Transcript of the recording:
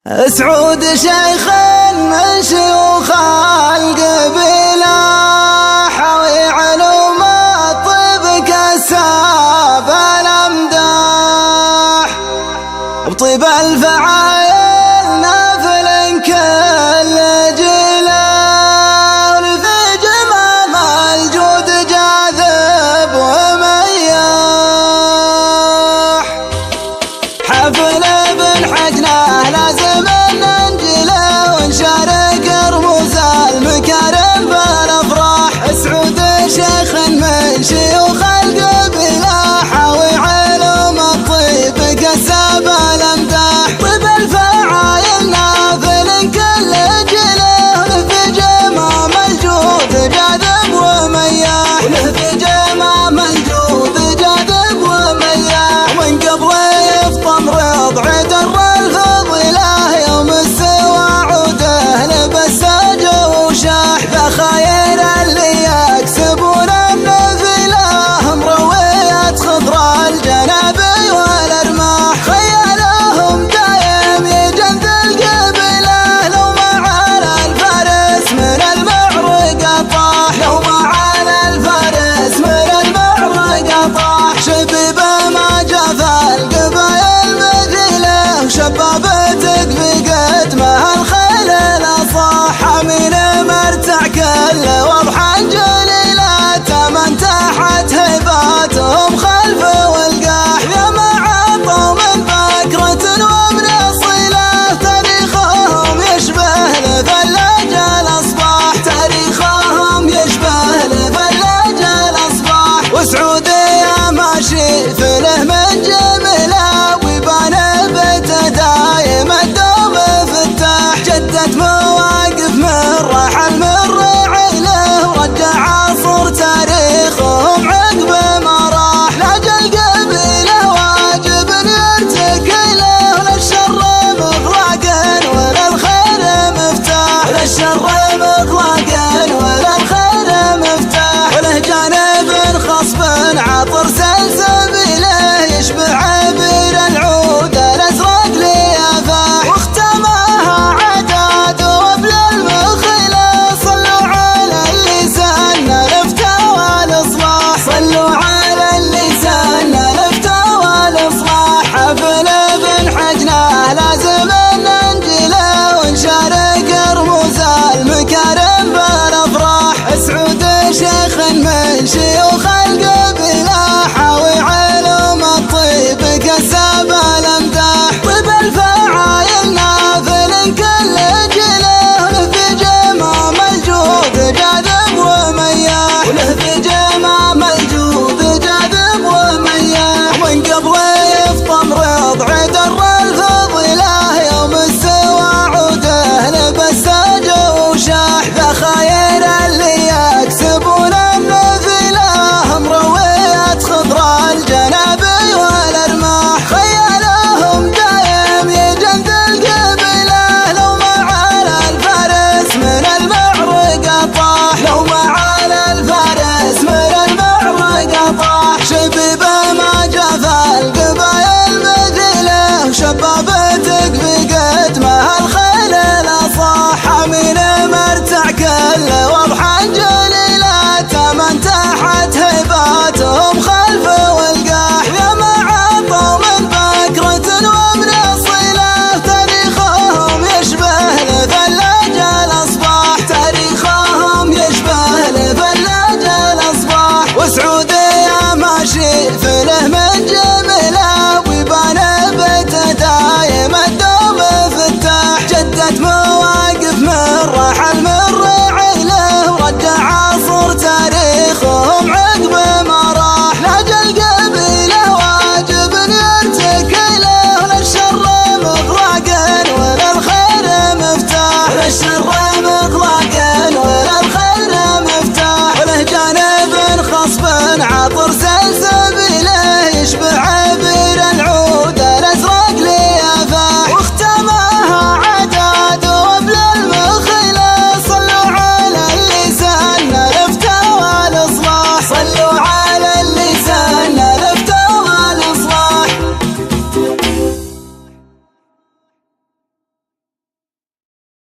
سعود شيخ من شيوخ القبيلة، حوي علوم الطب كساب الأمداح، بطيب الفعايل نافل كل جيله، في جمام الجود جاذب ومياح، حفل ابن حجنه لازم ننجله ونشارك رموز المكارم بالافراح. سعود شيخ من شيوخ القبيله، حاوي علوم الطيب كساب الامداح، طيب الفعايل نافل كل جيله، في جمام الجود جاذب ومياح، في جمام الجود جاذب ومياح، ومن قبل يفطم رضع در الفضيله، يوم السوى عوده لبساج وشاح، فخايل اللي يكسبون النفيله، مروية خضر الجنابي والارماح، خيالهم دايم يجند القبيله، لو ما على الفارس من المعرق طاح، لو ما على الفارس من المعرق طاح، شبيبه ما جاف القبايل مثيله، شباب